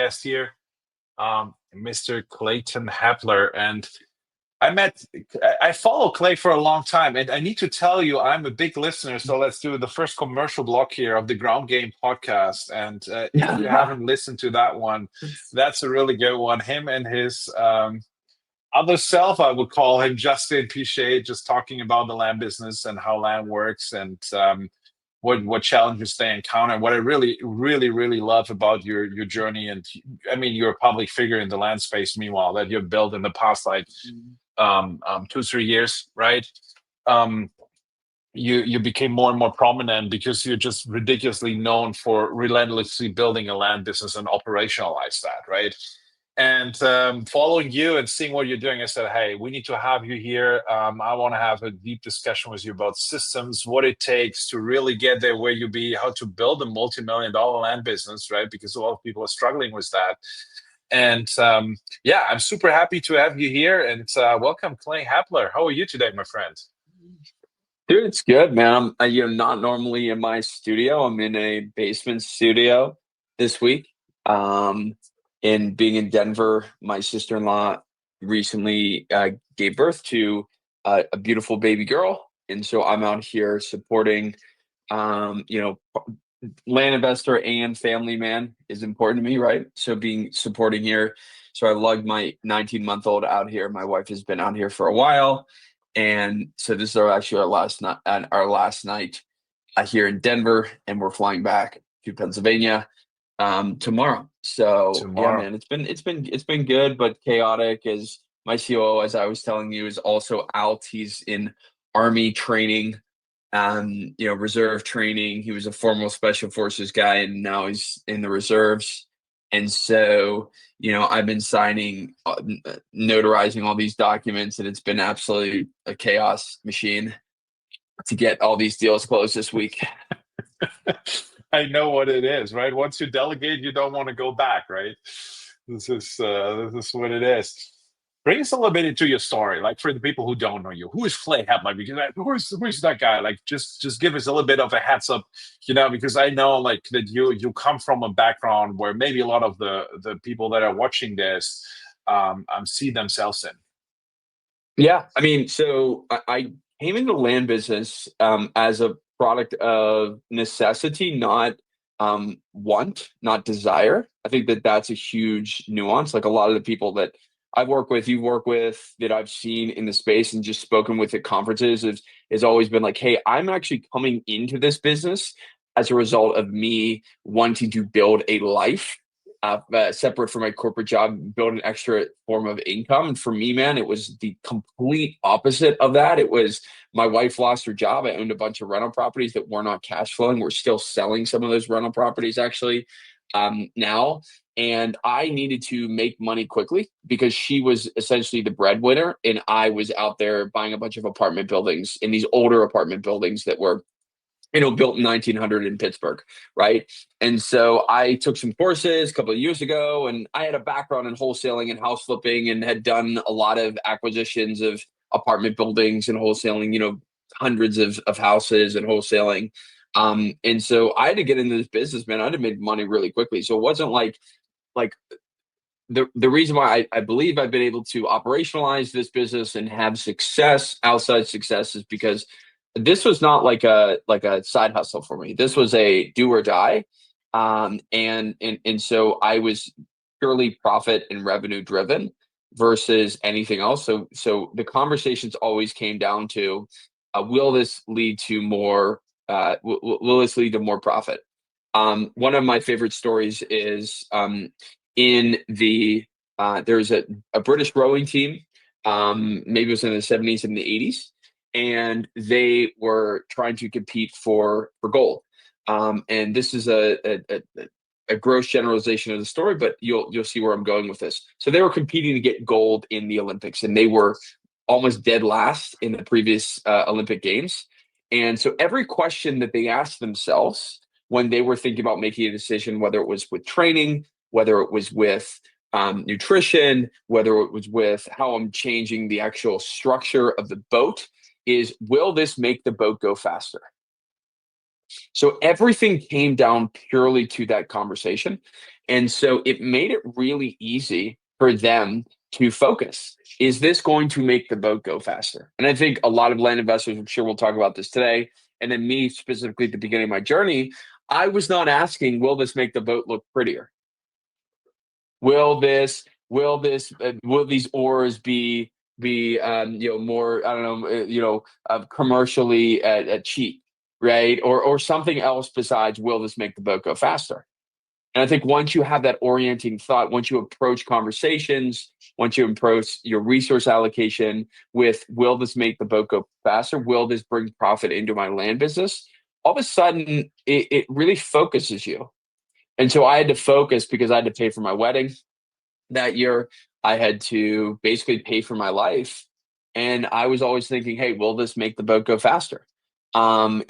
guest here, Mr. Clayton Hepler. And I follow Clay for a long time, and I need to tell you, I'm a big listener. So let's do the first commercial block here of the Ground Game podcast. And if you haven't listened to that one, that's a really good one. Him and his other self, I would call him Justin Pichet, just talking about the land business and how land works and what challenges they encounter. What I really love about your journey, and I mean, you're a public figure in the land space. Meanwhile, that you've built in the past, like 2-3 years, right? Um, you became more and more prominent because you're just ridiculously known for relentlessly building a land business and operationalize that, right? And following you and seeing what you're doing, I said, hey, we need to have you here. I want to have a deep discussion with you about systems, what it takes to really get there where you be, how to build a multi-million-dollar land business, right? Because a lot of people are struggling with that. And yeah, I'm super happy to have you here. And welcome, Clay Hepler. How are you today, my friend? Dude, it's good, man. I'm not normally in my studio. I'm in a basement studio this week. Um, and being in Denver, my sister-in-law recently gave birth to a beautiful baby girl, and so I'm out here supporting. You know, land investor and family man is important to me, right? So being supporting here. So I lugged my 19-month-old out here. My wife has been out here for a while, and so this is actually our last night here in Denver, and we're flying back to Pennsylvania tomorrow. So yeah, Tomorrow. man, it's been good but chaotic. As my COO, as I was telling you, is also out. He's in army training, reserve training. He was a formal special forces guy, and now he's in the reserves. And so, I've been signing, notarizing all these documents, and it's been absolutely a chaos machine to get all these deals closed this week. I know what it is, right? Once you delegate, you don't want to go back, right? This is what it is. Bring us a little bit into your story, like for the people who don't know you. Who is Clay Hepler? Because who's that guy? Like, just give us a little bit of a heads up, because I know like that you come from a background where maybe a lot of the people that are watching this see themselves in. Yeah, I mean, so I came into the land business as a product of necessity, not want, not desire. I think that that's a huge nuance. Like a lot of the people that I've worked with, you work with, that I've seen in the space and just spoken with at conferences has always been like, hey, I'm actually coming into this business as a result of me wanting to build a life separate from my corporate job, build an extra form of income. And for me, man, it was the complete opposite of that. It was my wife lost her job. I owned a bunch of rental properties that were not cash flowing. We're still selling some of those rental properties actually now. And I needed to make money quickly because she was essentially the breadwinner. And I was out there buying a bunch of apartment buildings, in these older apartment buildings that were built in 1900 in Pittsburgh, right? And so I took some courses a couple of years ago, and I had a background in wholesaling and house flipping, and had done a lot of acquisitions of apartment buildings and wholesaling, hundreds of houses and wholesaling. And so I had to get into this business, man. I had to make money really quickly. So it wasn't like the reason why I believe I've been able to operationalize this business and have success, outside success, is because this was not like a side hustle for me. This was a do or die. And so I was purely profit and revenue driven versus anything else. So the conversations always came down to, will this lead to more will this lead to more profit? One of my favorite stories is in the there's a British rowing team, maybe it was in the 70s and the 80s, and they were trying to compete for gold. And this is a gross generalization of the story, but you'll see where I'm going with this. So they were competing to get gold in the Olympics, and they were almost dead last in the previous Olympic Games. And so every question that they asked themselves when they were thinking about making a decision, whether it was with training, whether it was with nutrition, whether it was with how I'm changing the actual structure of the boat, is, will this make the boat go faster? So everything came down purely to that conversation. And so it made it really easy for them to focus. Is this going to make the boat go faster? And I think a lot of land investors, I'm sure we'll talk about this today, and then me specifically at the beginning of my journey, I was not asking, will this make the boat look prettier? Will these oars be more, I don't know, commercially cheap, right? Or something else besides, will this make the boat go faster? And I think once you have that orienting thought, once you approach conversations, once you approach your resource allocation with, will this make the boat go faster? Will this bring profit into my land business? All of a sudden, it really focuses you. And so I had to focus because I had to pay for my wedding that year. I had to basically pay for my life. And I was always thinking, hey, will this make the boat go faster? And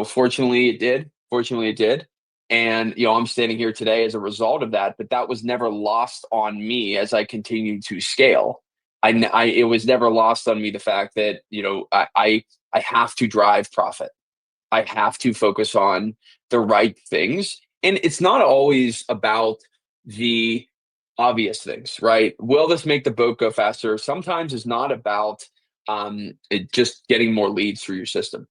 fortunately it did. Fortunately it did. And I'm standing here today as a result of that, but that was never lost on me as I continued to scale. It was never lost on me the fact that I have to drive profit. I have to focus on the right things. And it's not always about the obvious things, right? Will this make the boat go faster? Sometimes it's not about just getting more leads through your system,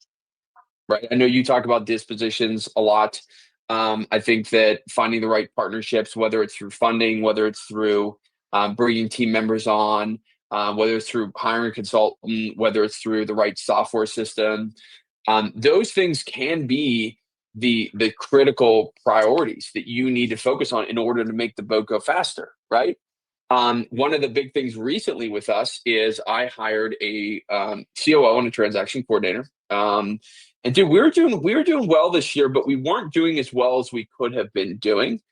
right? I know you talk about dispositions a lot. I think that finding the right partnerships, whether it's through funding, whether it's through bringing team members on, whether it's through hiring a consultant, whether it's through the right software system, those things can be the critical priorities that you need to focus on in order to make the boat go faster, right? One of the big things recently with us is I hired a COO and a transaction coordinator. And dude, we were doing well this year, but we weren't doing as well as we could have been doing.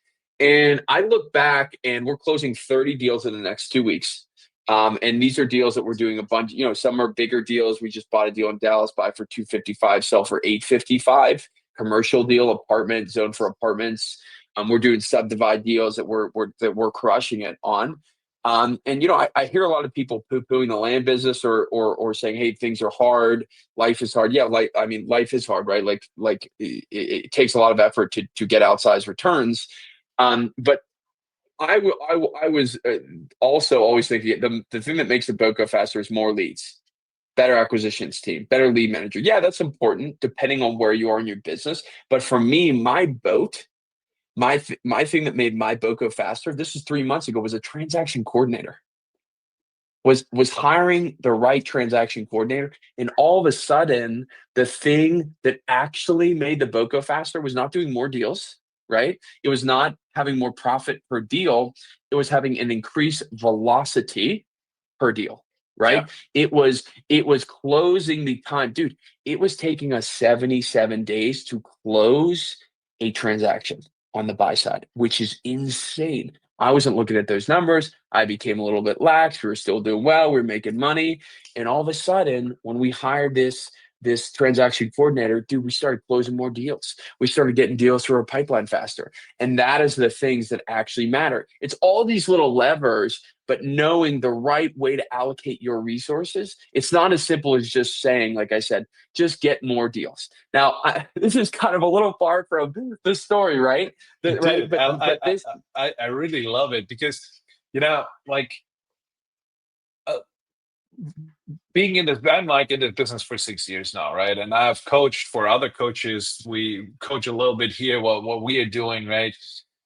And I look back, and we're closing 30 deals in the next 2 weeks. And these are deals that we're doing a bunch. Some are bigger deals. We just bought a deal in Dallas, buy for 255, sell for 855. Commercial deal, apartment zone for apartments. We're doing subdivide deals that we're crushing it on. I hear a lot of people poo-pooing the land business or saying, "Hey, things are hard. Life is hard." Yeah, life is hard, right? It takes a lot of effort to get outsized returns. But I was also always thinking the thing that makes the boat go faster is more leads, better acquisitions team, better lead manager. Yeah, that's important depending on where you are in your business. But for me, my thing that made my boat go faster, this was 3 months ago, was a transaction coordinator. Was hiring the right transaction coordinator, and all of a sudden, the thing that actually made the boat go faster was not doing more deals, right? It was not having more profit per deal. It was having an increased velocity per deal, Yeah. right? It was closing the time, dude. It was taking us 77 days to close a transaction on the buy side, which is insane. I wasn't looking at those numbers. I became a little bit lax. We were still doing well. We were making money. And all of a sudden, when we hired this transaction coordinator, dude, we started closing more deals. We started getting deals through our pipeline faster. And that is the things that actually matter. It's all these little levers, but knowing the right way to allocate your resources. It's not as simple as just saying, like I said, just get more deals. Now, this is kind of a little far from the story, right? Right, Dude, but this. I really love it because like uh, being in this, I'm like in the business for 6 years now, right? And I've coached for other coaches. We coach a little bit here what we are doing, right?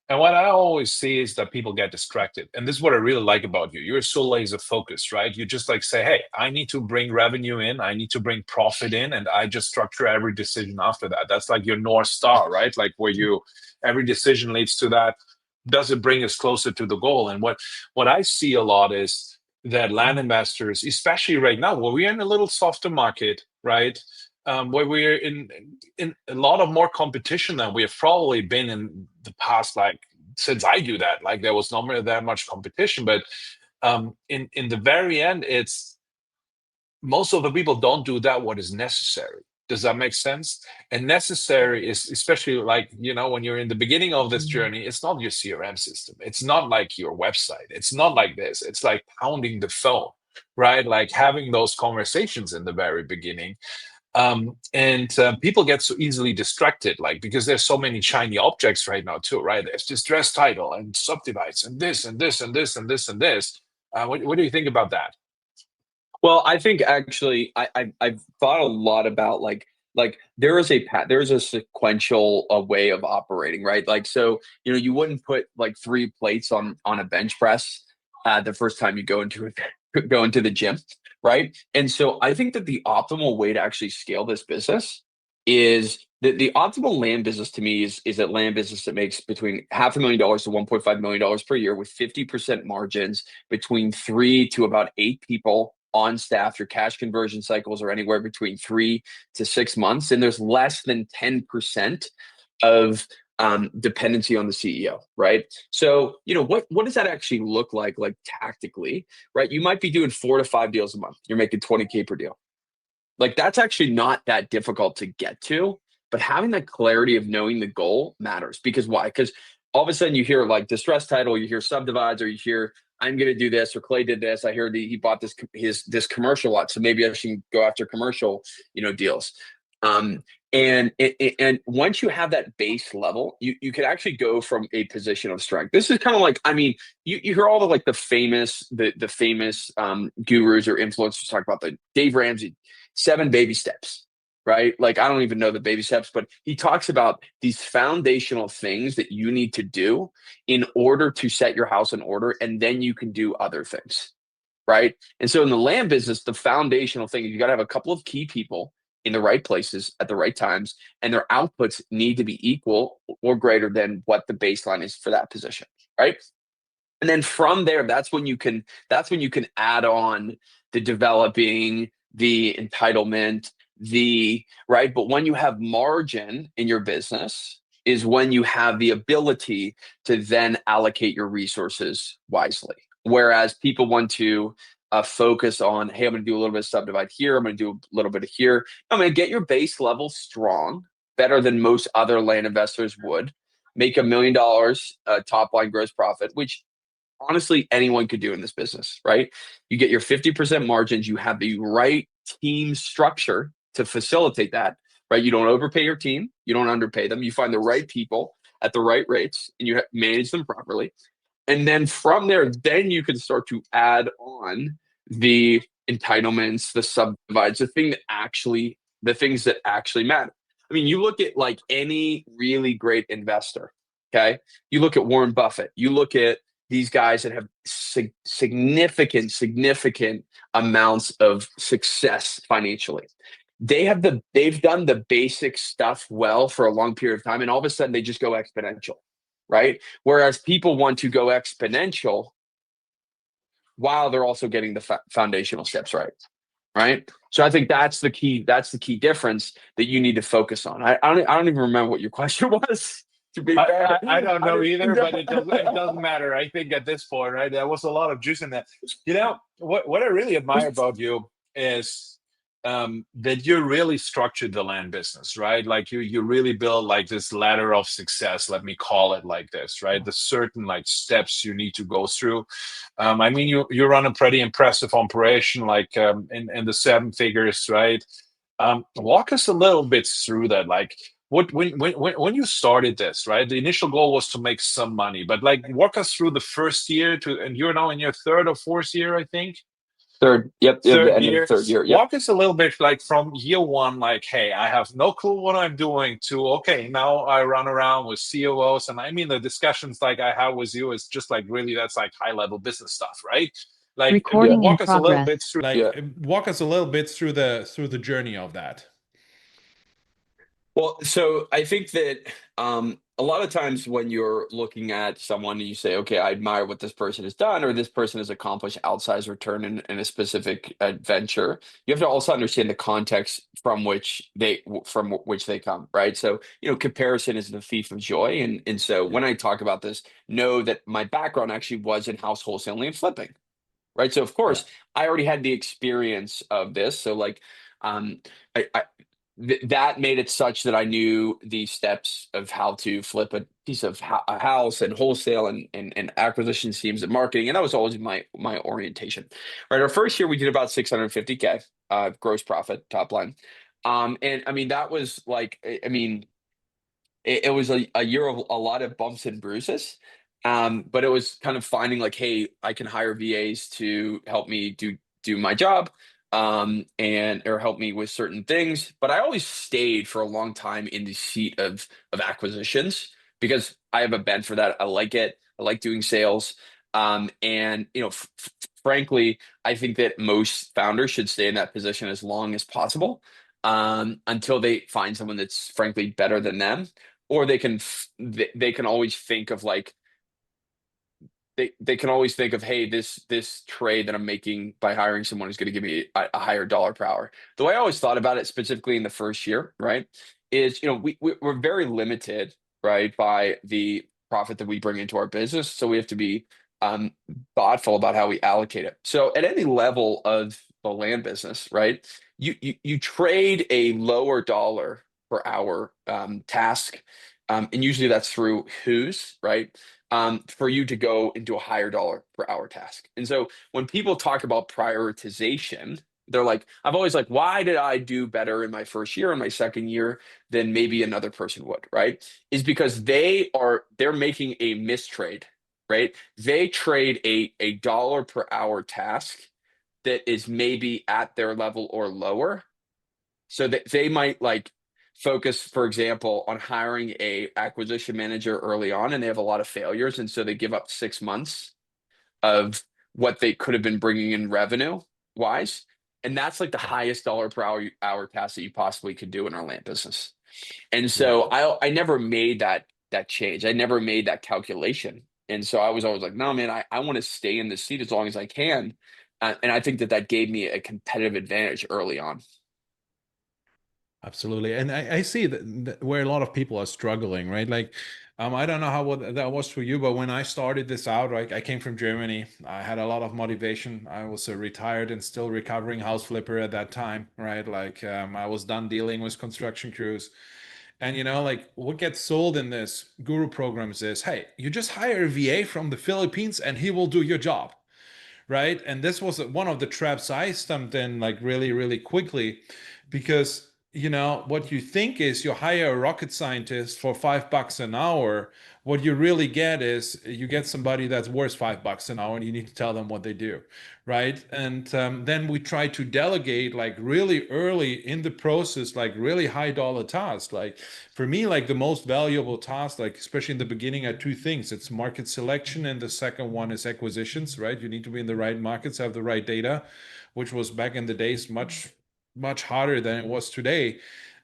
And what I always see is that people get distracted. And this is what I really like about you. You're so laser focused, right? You just like say, hey, I need to bring revenue in, I need to bring profit in, and I just structure every decision after that. That's like your North Star, right? Like where every decision leads to that. Does it bring us closer to the goal? And what I see a lot is that land investors, especially right now, where we're in a little softer market, right? Where we're in a lot of more competition than we have probably been in the past, like since I do that. Like there was not really that much competition, but in the very end, it's most of the people don't do that what is necessary. Does that make sense? And necessary is especially like, when you're in the beginning of this journey, it's not your CRM system. It's not like your website. It's not like this. It's like pounding the phone, right? Like having those conversations in the very beginning. And people get so easily distracted, like because there's so many shiny objects right now too, right? There's distress title and subdivides and this and this and this and this and this. What do you think about that? Well, I think actually, I've thought a lot about like there is there is a sequential way of operating, right? Like so, you wouldn't put like three plates on a bench press the first time you go into it, go into the gym, right? And so I think that the optimal way to actually scale this business is the optimal land business to me is a land business that makes between $500,000 to $1.5 million per year with 50% margins between 3 to about 8 people on staff. Your cash conversion cycles are anywhere between 3 to 6 months, and there's less than 10% of dependency on the CEO, right? So, what does that actually look like tactically, right? You might be doing 4 to 5 deals a month. You're making 20K per deal. Like that's actually not that difficult to get to, but having that clarity of knowing the goal matters. Because why? Because all of a sudden you hear like distress title, you hear subdivides, or you hear I'm going to do this, or Clay did this. I hear he bought this commercial lot, so maybe I should go after commercial, deals. Um, and once you have that base level, you can actually go from a position of strength. This is kind of like, I mean, you hear all the famous gurus or influencers talk about the Dave Ramsey 7 baby steps, right? Like I don't even know the baby steps, but he talks about these foundational things that you need to do in order to set your house in order, and then you can do other things, right? And so in the land business, the foundational thing is you got to have a couple of key people in the right places at the right times, and their outputs need to be equal or greater than what the baseline is for that position, right? And then from there, that's when you can add on the developing, the entitlement, the right. But when you have margin in your business is when you have the ability to then allocate your resources wisely. Whereas people want to focus on, hey, I'm going to do a little bit of subdivide here. I'm going to do a little bit of here. I'm going to get your base level strong, better than most other land investors would. Make $1 million top line gross profit, which honestly anyone could do in this business, right? You get your 50% margins, you have the right team structure to facilitate that, right? You don't overpay your team, you don't underpay them, you find the right people at the right rates, and you manage them properly. And then from there, then you can start to add on the entitlements, the subdivides, the things that actually matter. I mean, you look at like any really great investor, okay? You look at Warren Buffett, you look at these guys that have significant amounts of success financially. They've done the basic stuff well for a long period of time, and all of a sudden they just go exponential, right? Whereas people want to go exponential while they're also getting the foundational steps right, right? So I think that's the key. That's the key difference that you need to focus on. I don't even remember what your question was. To be fair, I don't know either, but it doesn't matter. I think at this point, right, there was a lot of juice in that. What I really admire about you is that you really structured the land business, right? Like you really build like this ladder of success. Let me call it like this, right? The certain like steps you need to go through. I mean, you run a pretty impressive operation, like in the seven figures, right? Walk us a little bit through that, like what when you started this, right? The initial goal was to make some money, but like walk us through the first year to, and you're now in your third or fourth year, I think. third, yep, the Third end of the year. third year, yep. Walk us a little bit like from year one, like, hey, I have no clue what I'm doing, to okay, now I run around with COOs. And I mean the discussions like I have with you is just like really that's like high level business stuff, right? Like Recording in walk us a little bit progress. through. Like, Yeah. walk us a little bit through the journey of that. Well, so I think that a lot of times when you're looking at someone and you say, okay, I admire what this person has done, or this person has accomplished outsized return in a specific adventure, you have to also understand the context from which they come, right? So, comparison is the thief of joy. And so Yeah. when I talk about this, know that my background actually was in house wholesaling and flipping, right? So of Yeah. course I already had the experience of this. So like um I that made it such that I knew the steps of how to flip a piece of a house and wholesale and acquisition teams and marketing, and that was always my orientation. Right, our first year we did about 650K gross profit top line. And I mean, that was like, I mean, it was a year of a lot of bumps and bruises. But it was kind of finding like, hey, I can hire VAs to help me do my job, and or help me with certain things. But I always stayed for a long time in the seat of acquisitions because I have a bent for that. I like it. I like doing sales. And frankly, I think that most founders should stay in that position as long as possible, until they find someone that's frankly better than them, or they can always think of like they can always think of, hey, this trade that I'm making by hiring someone is going to give me a higher dollar per hour. The way I always thought about it, specifically in the first year, right, is we're very limited, right, by the profit that we bring into our business, so we have to be um, thoughtful about how we allocate it. So at any level of the land business, right, you trade a lower dollar per hour task, and usually that's through who's right, for you to go into a higher dollar per hour task. And so when people talk about prioritization, they're like, I've always like, why did I do better in my first year and my second year than maybe another person would, right? Is because they're making a mistrade, right? They trade a dollar per hour task that is maybe at their level or lower, so that they might like focus, for example, on hiring a acquisition manager early on, and they have a lot of failures, and so they give up 6 months of what they could have been bringing in revenue wise, and that's like the highest dollar per hour task that you possibly could do in our land business. And Yeah. so I never made that change. I never made that calculation, and so I was always like, no, man, I want to stay in the seat as long as I can, and I think that gave me a competitive advantage early on. Absolutely. And I see that where a lot of people are struggling, right? Like, I don't know how what that was for you, but when I started this out, right, I came from Germany. I had a lot of motivation. I was a retired and still recovering house flipper at that time, right? Like, I was done dealing with construction crews. And like what gets sold in this guru programs is, hey, you just hire a VA from the Philippines and he will do your job, right? And this was one of the traps I stumped in like really, really quickly because what you think is you hire a rocket scientist for $5 an hour. What you really get is you get somebody that's worth $5 an hour, and you need to tell them what they do, right? And then we try to delegate like really early in the process, like really high dollar tasks. Like for me, like the most valuable task, like especially in the beginning, are two things. It's market selection, and the second one is acquisitions, right? You need to be in the right markets, have the right data, which was back in the days much harder than it was today.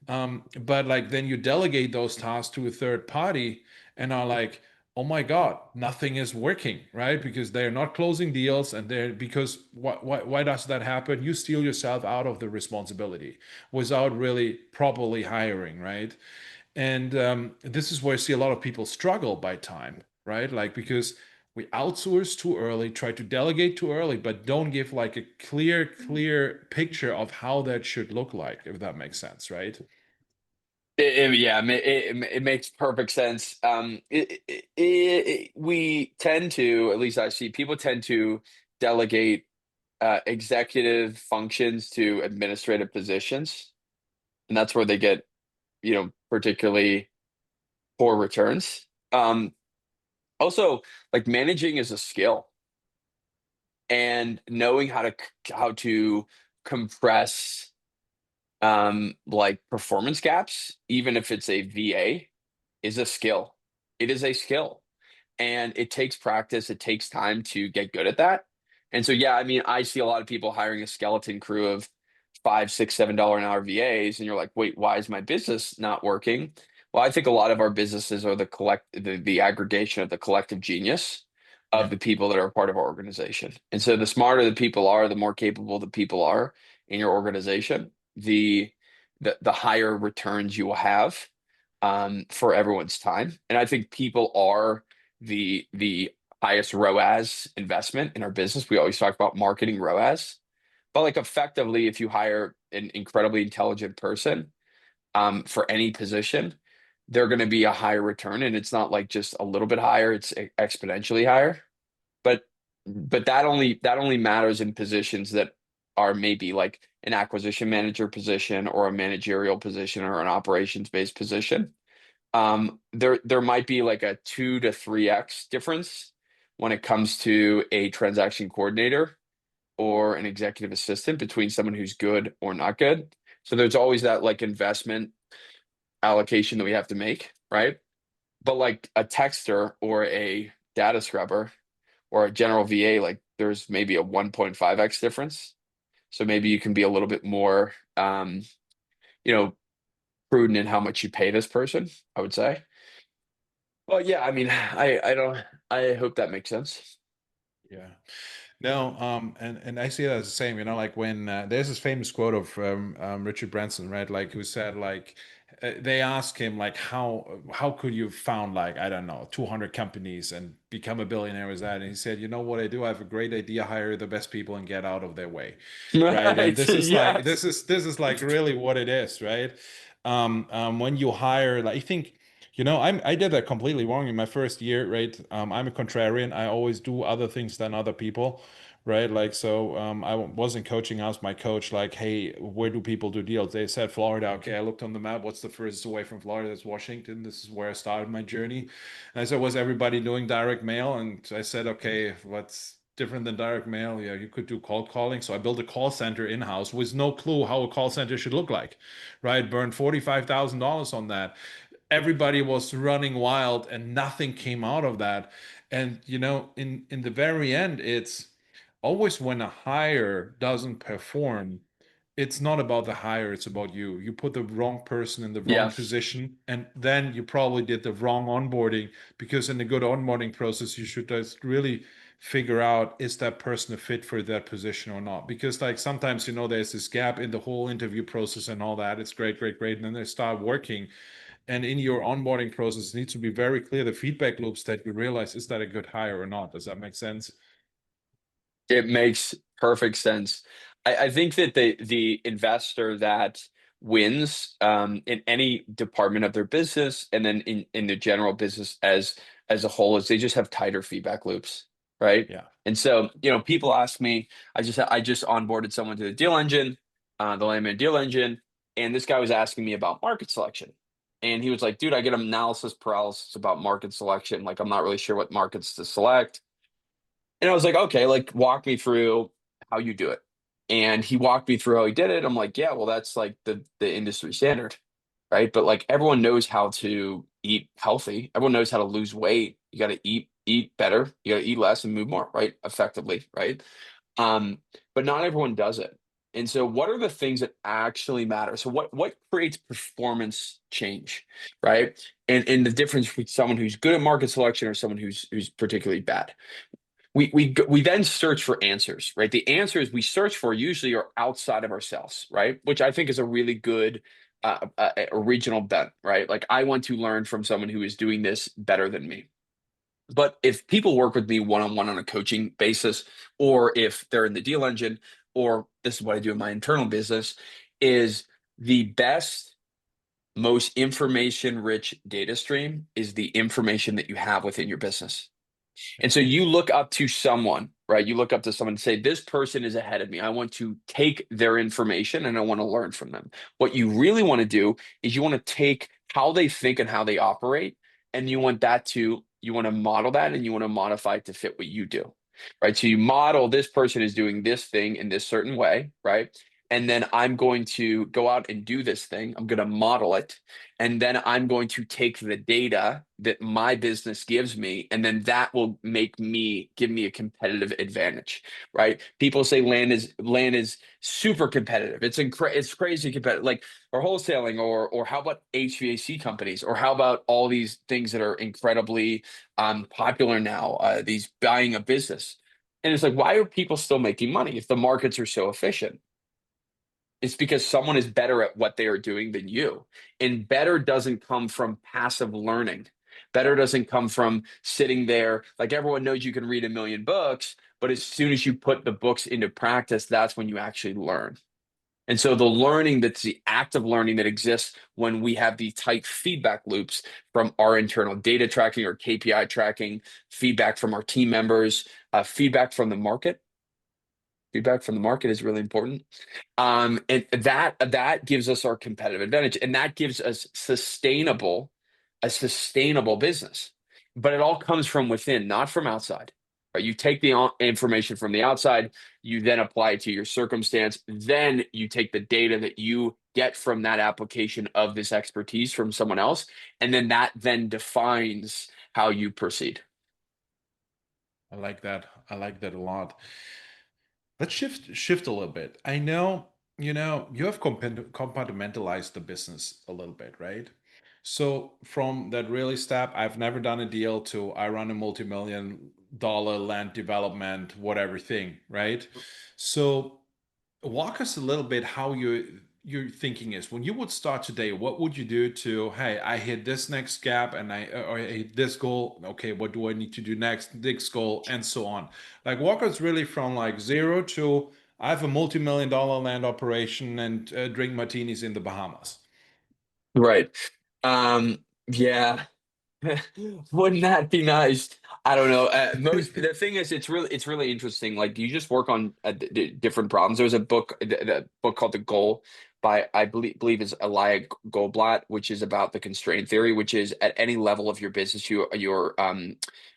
But like then you delegate those tasks to a third party and are like, oh my God, nothing is working, right? Because they're not closing deals, and they're because why does that happen? You steal yourself out of the responsibility without really properly hiring, right? And this is where I see a lot of people struggle by time, right? Like because we outsource too early, try to delegate too early, but don't give like a clear picture of how that should look like, if that makes sense, right? Yeah, it makes perfect sense. We tend to, at least I see, people tend to delegate executive functions to administrative positions, and that's where they get, particularly poor returns. Also, like managing is a skill, and knowing how to compress like performance gaps, even if it's a VA, is a skill. It is a skill, and it takes practice. It takes time to get good at that. And so, yeah, I mean, I see a lot of people hiring a skeleton crew of five, six, $7 an hour VAs, and you're like, wait, why is my business not working? Well, I think a lot of our businesses are the aggregation of the collective genius Yeah. of the people that are part of our organization. And so the smarter the people are, the more capable the people are in your organization, the higher returns you will have for everyone's time. And I think people are the highest ROAS investment in our business. We always talk about marketing ROAS, but like effectively, if you hire an incredibly intelligent person for any position, they're going to be a higher return, and it's not like just a little bit higher; it's exponentially higher. But that only matters in positions that are maybe like an acquisition manager position or a managerial position or an operations-based position, there might be like a 2 to 3x difference when it comes to a transaction coordinator or an executive assistant between someone who's good or not good. So there's always that like investment allocation that we have to make, right? But like a texter or a data scrubber or a general VA, like there's maybe a 1.5x difference. So maybe you can be a little bit more, you know, prudent in how much you pay this person, I would say. Well, yeah, I mean, I don't, I hope that makes sense. Yeah. No, and I see that as the same, like when there's this famous quote of Richard Branson, right? Like who said like they asked him like how could you found like I don't know 200 companies and become a billionaire with that? And he said, you know what I do? I have a great idea, hire the best people and get out of their way, right? And Right. this is like Yes. this is like really what it is, right? When you hire, like I think. I did that completely wrong in my first year, right? I'm a contrarian. I always do other things than other people, right? Like, so I wasn't coaching. I was my coach, like, hey, where do people do deals? They said Florida. Okay, I looked on the map. What's the furthest away from Florida? That's Washington. This is where I started my journey. And I said, was everybody doing direct mail? And I said, okay, what's different than direct mail? Yeah, you could do cold calling. So I built a call center in-house with no clue how a call center should look like, right? Burned $45,000 on that. Everybody was running wild and nothing came out of that. And in the very end, it's always when a hire doesn't perform, it's not about the hire, it's about you. You put the wrong person in the wrong Yes. position, and then you probably did the wrong onboarding, because in the good onboarding process, you should just really figure out, is that person a fit for that position or not? Because like sometimes, there's this gap in the whole interview process and all that. It's great, great, great. And then they start working. And in your onboarding process, it needs to be very clear the feedback loops that you realize, is that a good hire or not? Does that make sense? It makes perfect sense. I think that the investor that wins in any department of their business and then in the general business as a whole is they just have tighter feedback loops, right? Yeah. And so, people ask me, I just onboarded someone to the deal engine, the Landman deal engine, and this guy was asking me about market selection. And he was like, dude, I get analysis paralysis about market selection. Like, I'm not really sure what markets to select. And I was like, okay, like walk me through how you do it. And he walked me through how he did it. I'm like, yeah, well, that's like the industry standard, right? But like everyone knows how to eat healthy. Everyone knows how to lose weight. You got to eat better. You got to eat less and move more, right? Effectively, right? But not everyone does it. And so what are the things that actually matter? So what creates performance change, right? And the difference between someone who's good at market selection or someone who's particularly bad. We then search for answers, right? The answers we search for usually are outside of ourselves, right? Which I think is a really good original bent, right? Like I want to learn from someone who is doing this better than me. But if people work with me one-on-one on a coaching basis, or if they're in the deal engine, or this is what I do in my internal business, is the best, most information-rich data stream is the information that you have within your business. And so you look up to someone, right? You look up to someone and say, this person is ahead of me. I want to take their information and I want to learn from them. What you really want to do is you want to take how they think and how they operate, and you want to model that and you want to modify it to fit what you do, right? So you model this person is doing this thing in this certain way, right? And then I'm going to go out and do this thing. I'm going to model it. And then I'm going to take the data that my business gives me, and then that will give me a competitive advantage, right? People say land is super competitive. It's crazy competitive, like or wholesaling, or how about HVAC companies, or how about all these things that are incredibly popular now, these buying a business. And it's like, why are people still making money if the markets are so efficient? It's because someone is better at what they are doing than you. And better doesn't come from passive learning. Better doesn't come from sitting there. Like everyone knows you can read a million books, but as soon as you put the books into practice, that's when you actually learn. And so the learning, that's the active learning that exists when we have the tight feedback loops from our internal data tracking or KPI tracking, feedback from our team members, feedback from the market. Feedback from the market is really important. And that gives us our competitive advantage, and that gives us a sustainable business. But it all comes from within, not from outside. Right? You take the information from the outside, you then apply it to your circumstance, then you take the data that you get from that application of this expertise from someone else, and then that then defines how you proceed. I like that. I like that a lot. Let's shift a little bit. I know, you have compartmentalized the business a little bit, right? So from that really step, I've never done a deal, to I run a multi-million dollar land development, whatever thing, right? So walk us a little bit how your thinking is when you would start today. What would you do to, hey, I hit this next gap, and I hit this goal, okay, what do I need to do next goal, and so on. Like, walk us really from like zero to, I have a multi-million dollar land operation and drink martinis in the Bahamas. Right. Yeah. Wouldn't that be nice? I don't know. Most the thing is, it's really interesting. Like, you just work on different problems. There's a book, the book called The Goal by, I believe is Elia Goldblatt, which is about the constraint theory, which is at any level of your business, you're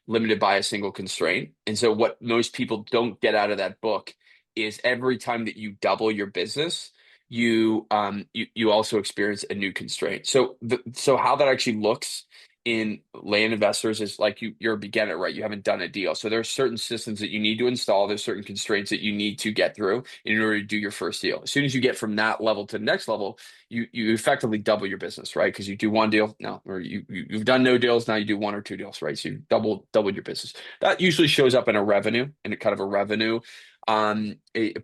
limited by a single constraint. And so what most people don't get out of that book is every time that you double your business, you also experience a new constraint. So how that actually looks in land investors is like, you're a beginner, right? You haven't done a deal. So there's certain systems that you need to install. There's certain constraints that you need to get through in order to do your first deal. As soon as you get from that level to the next level, you effectively double your business, right? Because you do one deal now, or you've done no deals, now you do one or two deals, right? So you doubled your business. That usually shows up in a revenue, in a kind of a revenue, a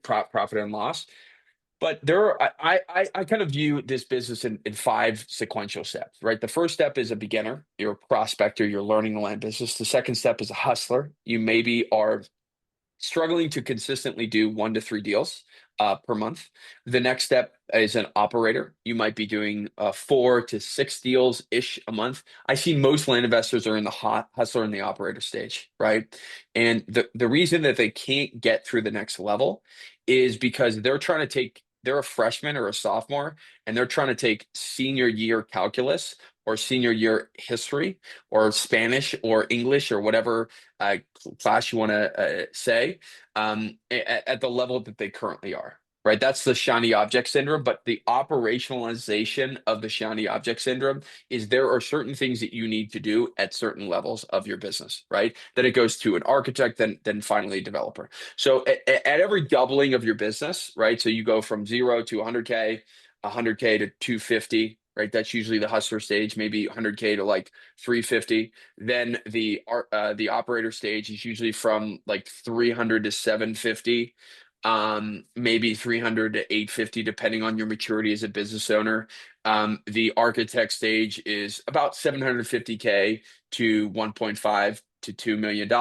profit and loss. But I kind of view this business in five sequential steps, right? The first step is a beginner, you're a prospector, you're learning the land business. The second step is a hustler. You maybe are struggling to consistently do 1 to 3 deals per month. The next step is an operator. You might be doing 4 to 6 deals ish a month. I see most land investors are in the hustler and the operator stage, right? And the reason that they can't get through the next level is because they're a freshman or a sophomore, and they're trying to take senior year calculus or senior year history or Spanish or English or whatever class you want to say at the level that they currently are. Right, that's the shiny object syndrome. But the operationalization of the shiny object syndrome is there are certain things that you need to do at certain levels of your business, right? Then it goes to an architect, then finally a developer. So at every doubling of your business, right? So you go from 0 to 100K, 100K to 250, right? That's usually the hustler stage, maybe 100K to like 350. Then the operator stage is usually from like 300 to 750, maybe 300 to 850, depending on your maturity as a business owner. The architect stage is about 750K to 1.5 to $2 million.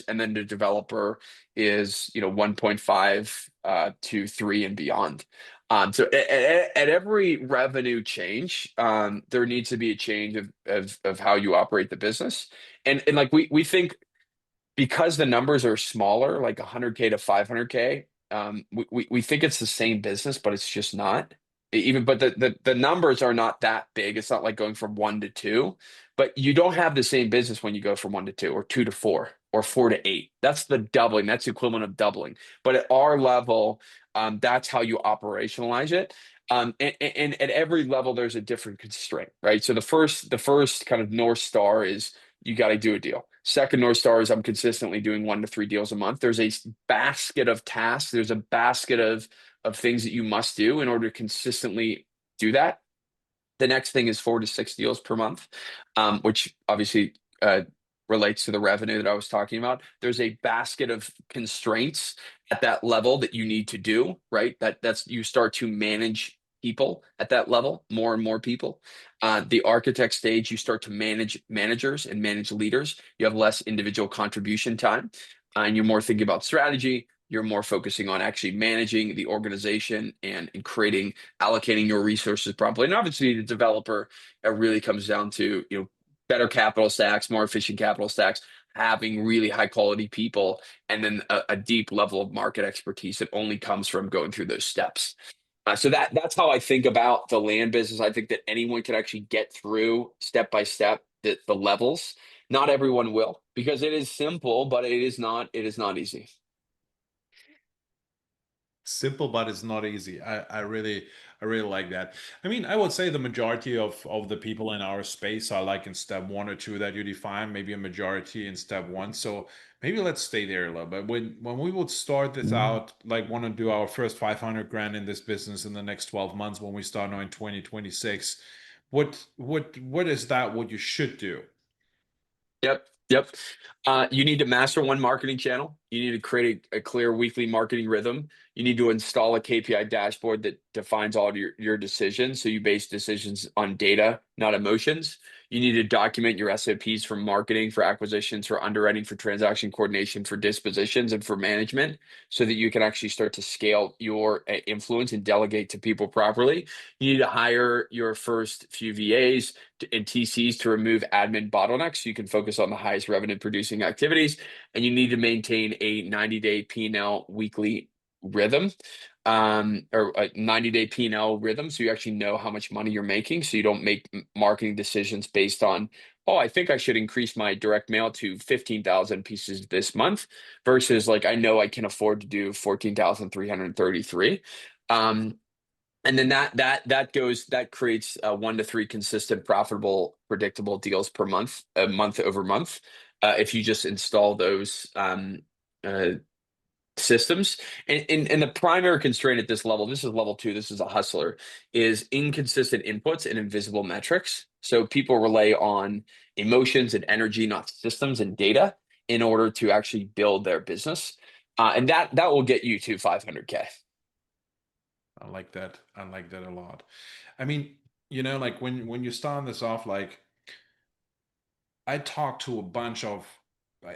And then the developer is, 1.5 to 3 and beyond. So at every revenue change, there needs to be a change of how you operate the business. And like we think, because the numbers are smaller, like 100K to 500K, we think it's the same business, but it's just not. But the numbers are not that big. It's not like going from 1 to 2, but you don't have the same business when you go from 1 to 2 or 2 to 4 or 4 to 8. That's the doubling. That's the equivalent of doubling. But at our level, that's how you operationalize it. And at every level, there's a different constraint, right? So the first kind of North Star is you got to do a deal. Second North Star is I'm consistently doing 1 to 3 deals a month. There's a basket of tasks. There's a basket of things that you must do in order to consistently do that. The next thing is 4 to 6 deals per month, which obviously relates to the revenue that I was talking about. There's a basket of constraints at that level that you need to do, right? That's you start to manage people at that level, more and more people. The architect stage, you start to manage managers and manage leaders. You have less individual contribution time, and you're more thinking about strategy. You're more focusing on actually managing the organization and allocating your resources properly. And obviously, the developer, it really comes down to better capital stacks, more efficient capital stacks, having really high quality people, and then a deep level of market expertise that only comes from going through those steps. So that's how I think about the land business. I think that anyone could actually get through step by step the levels. Not everyone will, because it is simple, but it is not easy. Simple, but it's not easy. I really like that. I mean, I would say the majority of the people in our space are like in step one or two that you define, maybe a majority in step one. So maybe let's stay there a little bit. When we would start this out, like want to do our first 500 grand in this business in the next 12 months when we start now in 2026, what is that what you should do? Yep. Yep. You need to master one marketing channel. You need to create a clear weekly marketing rhythm. You need to install a KPI dashboard that defines all of your decisions. So you base decisions on data, not emotions. You need to document your SOPs for marketing, for acquisitions, for underwriting, for transaction coordination, for dispositions, and for management, so that you can actually start to scale your influence and delegate to people properly. You need to hire your first few VAs and TCs to remove admin bottlenecks so you can focus on the highest revenue producing activities. And you need to maintain a 90-day P&L weekly rhythm, or a 90-day P&L rhythm, so you actually know how much money you're making, so you don't make marketing decisions based on, oh, I think I should increase my direct mail to 15,000 pieces this month, versus like, I know I can afford to do 14,333. And then that creates 1 to 3 consistent, profitable, predictable deals per month, month over month. If you just install those uh, systems, and the primary constraint at this level, this is level 2, this is a hustler, is inconsistent inputs and invisible metrics. So people rely on emotions and energy, not systems and data, in order to actually build their business, and that will get you to 500K. I like that. I like that a lot. I mean, like when you start this off, like I talked to a bunch of,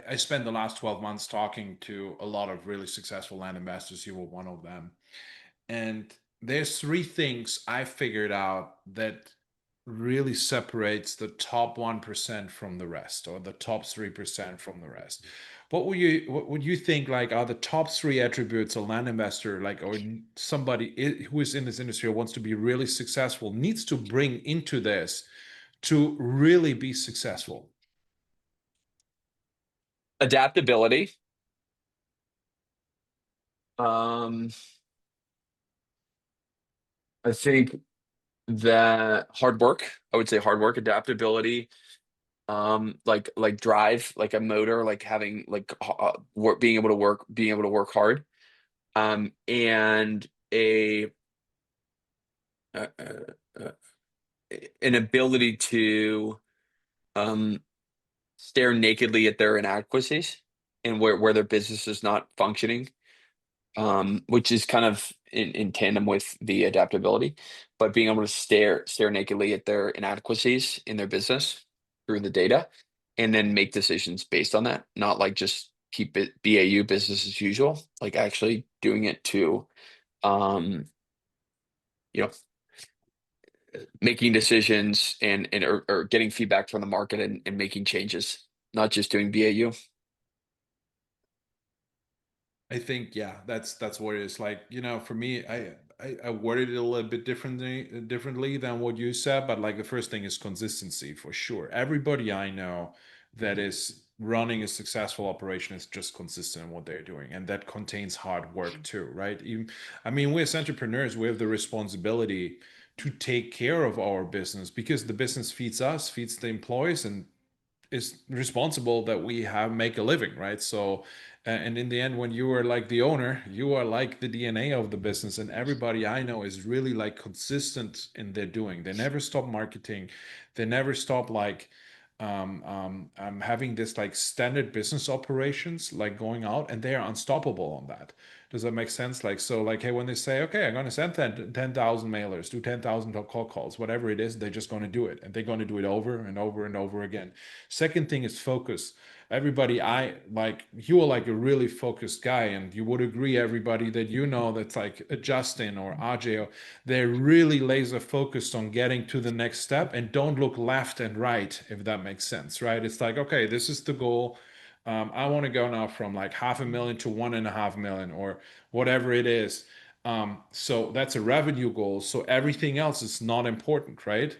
I spent the last 12 months talking to a lot of really successful land investors. You were one of them. And there's three things I figured out that really separates the top 1% from the rest, or the top 3% from the rest. What would you think like are the top three attributes a land investor, like, or somebody who is in this industry or wants to be really successful, needs to bring into this to really be successful? Adaptability. Um, I think that hard work. I would say hard work, adaptability, like drive, like a motor, like having like work, being able to work hard, and uh, uh, uh, an ability to um stare nakedly at their inadequacies and where their business is not functioning, which is kind of in tandem with the adaptability, but being able to stare nakedly at their inadequacies in their business through the data, and then make decisions based on that, not like just keep it BAU, business as usual, like actually doing it to, um, you know, making decisions or getting feedback from the market, and making changes, not just doing BAU. I think, yeah, that's what it is. Like, for me, I worded it a little bit differently than what you said, but like the first thing is consistency for sure. Everybody I know that is running a successful operation is just consistent in what they're doing, and that contains hard work too, right? I mean, we as entrepreneurs, we have the responsibility to take care of our business, because the business feeds us, feeds the employees, and is responsible that we have make a living, right? So and in the end, when you are like the owner, you are like the DNA of the business, and everybody I know is really like consistent in their doing. They never stop marketing, they never stop like having this like standard business operations like going out, and they are unstoppable on that. Does that make sense? Like, so like, hey, when they say, okay, I'm going to send 10,000 mailers, do 10,000 cold calls, whatever it is, they're just going to do it, and they're going to do it over and over and over again. Second thing is focus. Everybody, I like, you are like a really focused guy, and you would agree, everybody that that's like Justin or Ajay, they're really laser focused on getting to the next step and don't look left and right, if that makes sense, right? It's like, okay, this is the goal. I want to go now from like 500,000 to 1.5 million or whatever it is. So that's a revenue goal. So everything else is not important, right?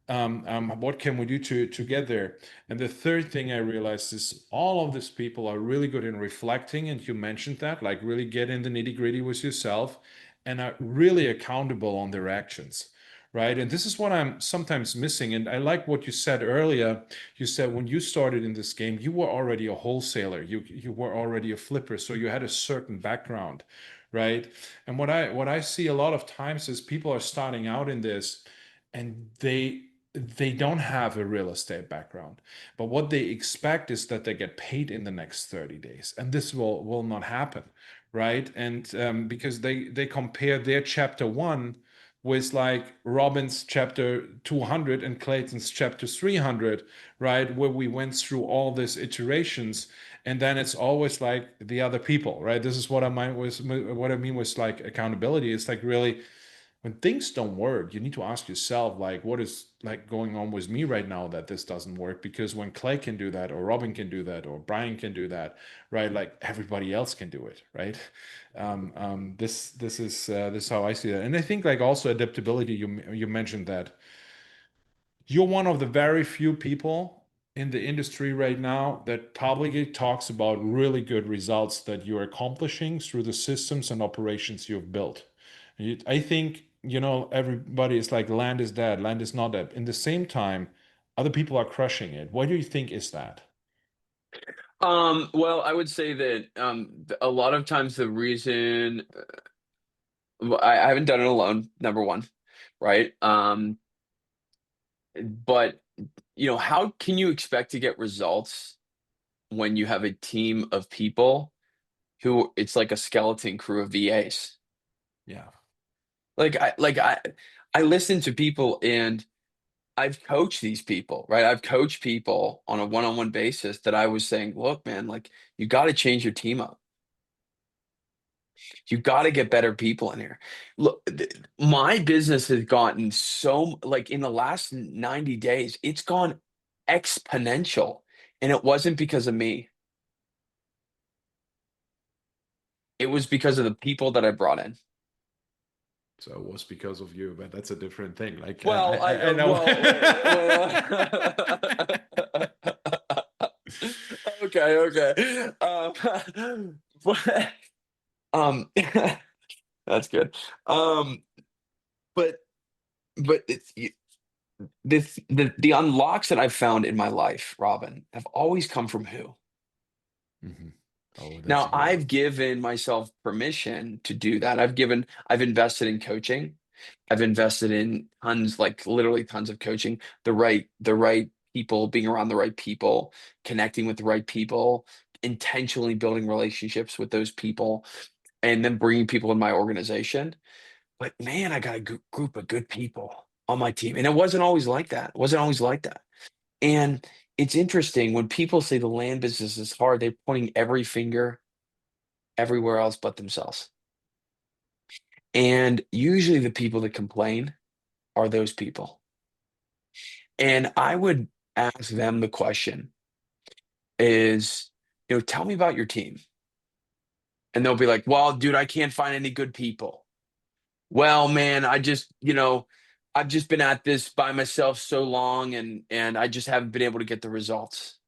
What can we do to get there? And the third thing I realized is all of these people are really good in reflecting, and you mentioned that, like really get in the nitty gritty with yourself, and are really accountable on their actions, right? And this is what I'm sometimes missing. And I like what you said earlier. You said when you started in this game, you were already a wholesaler, you were already a flipper, so you had a certain background, right? And what I see a lot of times is people are starting out in this, and they don't have a real estate background, but what they expect is that they get paid in the next 30 days, and this will not happen, right? And because they compare their chapter one with like Robin's chapter 200 and Clayton's chapter 300, right, where we went through all these iterations, and then it's always like the other people, right? This is what I mean with like accountability. It's like really, when things don't work, you need to ask yourself, like, what is like going on with me right now that this doesn't work? Because when Clay can do that, or Robin can do that, or Brian can do that, right? Like everybody else can do it, right? This is how I see that, and I think like also adaptability. You mentioned that you're one of the very few people in the industry right now that publicly talks about really good results that you're accomplishing through the systems and operations you've built. I think, everybody is like, land is dead, land is not dead. In the same time, other people are crushing it. What do you think is that? Well, I would say that a lot of times the reason well, I haven't done it alone, number one, right? But how can you expect to get results when you have a team of people who it's like a skeleton crew of VAs? Yeah. Like I listen to people and I've coached these people, right? I've coached people on a one-on-one basis that I was saying, look, man, like you got to change your team up. You got to get better people in here. Look, my business has gotten so like in the last 90 days, it's gone exponential. And it wasn't because of me. It was because of the people that I brought in. So it was because of you, but that's a different thing. Like Well, I know. okay, okay. But, um, that's good. But it's the unlocks that I've found in my life, Robin, have always come from who? Mhm. Oh, that's Now, a good I've one. given myself permission to do that. I've invested in coaching. I've invested in tons, like literally tons of coaching, the right people, being around the right people, connecting with the right people, intentionally building relationships with those people, and then bringing people in my organization. But man, I got a group of good people on my team. And it wasn't always like that. It wasn't always like that. And it's interesting when people say the land business is hard, they're pointing every finger everywhere else but themselves. And usually the people that complain are those people. And I would ask them the question is, tell me about your team. And they'll be like, well, dude, I can't find any good people. Well, man, I've just been at this by myself so long and I just haven't been able to get the results.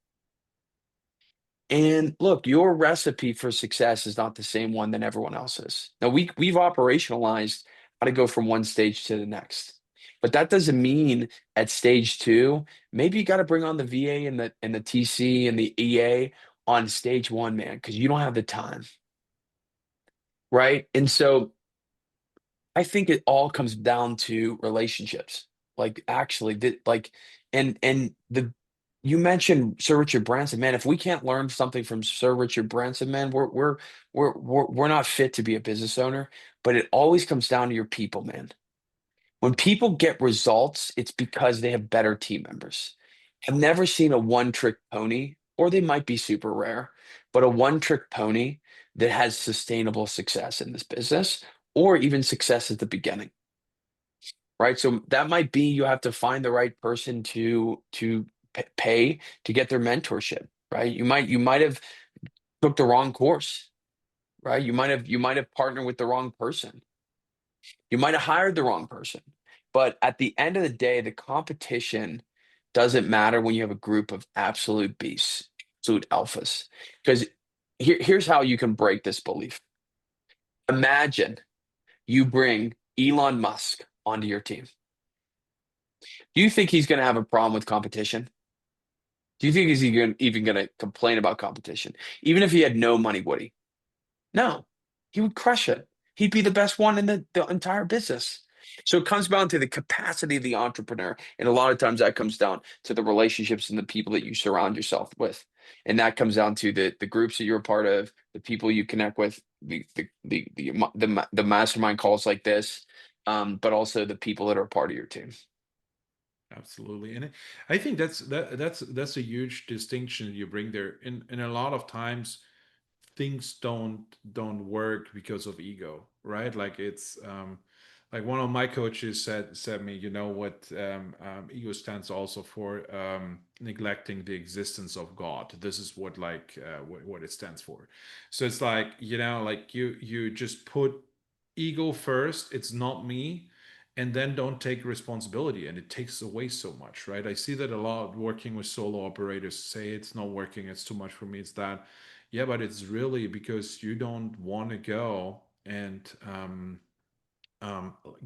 And look, your recipe for success is not the same one than everyone else's. Now we've operationalized how to go from one stage to the next. But that doesn't mean at stage two, maybe you got to bring on the VA and the TC and the EA on stage one, man, because you don't have the time. Right. And so I think it all comes down to relationships. Like actually, and the you mentioned Sir Richard Branson, man. If we can't learn something from Sir Richard Branson, man, we're not fit to be a business owner. But it always comes down to your people, man. When people get results, it's because they have better team members. I've never seen a one-trick pony, or they might be super rare, but a one-trick pony that has sustainable success in this business, or even success at the beginning, right? So that might be you have to find the right person to pay to get their mentorship, right? You might have took the wrong course, right? You might have partnered with the wrong person. You might have hired the wrong person. But at the end of the day, the competition doesn't matter when you have a group of absolute beasts, absolute alphas. Because here's how you can break this belief. Imagine you bring Elon Musk onto your team. Do you think he's going to have a problem with competition? Do you think he's even going to complain about competition? Even if he had no money, would he? No, he would crush it. He'd be the best one in the entire business. So it comes down to the capacity of the entrepreneur. And a lot of times that comes down to the relationships and the people that you surround yourself with. And that comes down to the groups that you're a part of, the people you connect with, the mastermind calls like this, but also the people that are part of your team. Absolutely. And I think that's a huge distinction you bring there. And a lot of times things don't work because of ego, right? Like it's like one of my coaches said me, you know what, ego stands also for neglecting the existence of God. This is what like what it stands for. So it's like, you know, like you just put ego first. It's not me, and then don't take responsibility, and it takes away so much, right? I see that a lot working with solo operators. Say it's not working, it's too much for me, it's that. Yeah, but it's really because you don't want to go and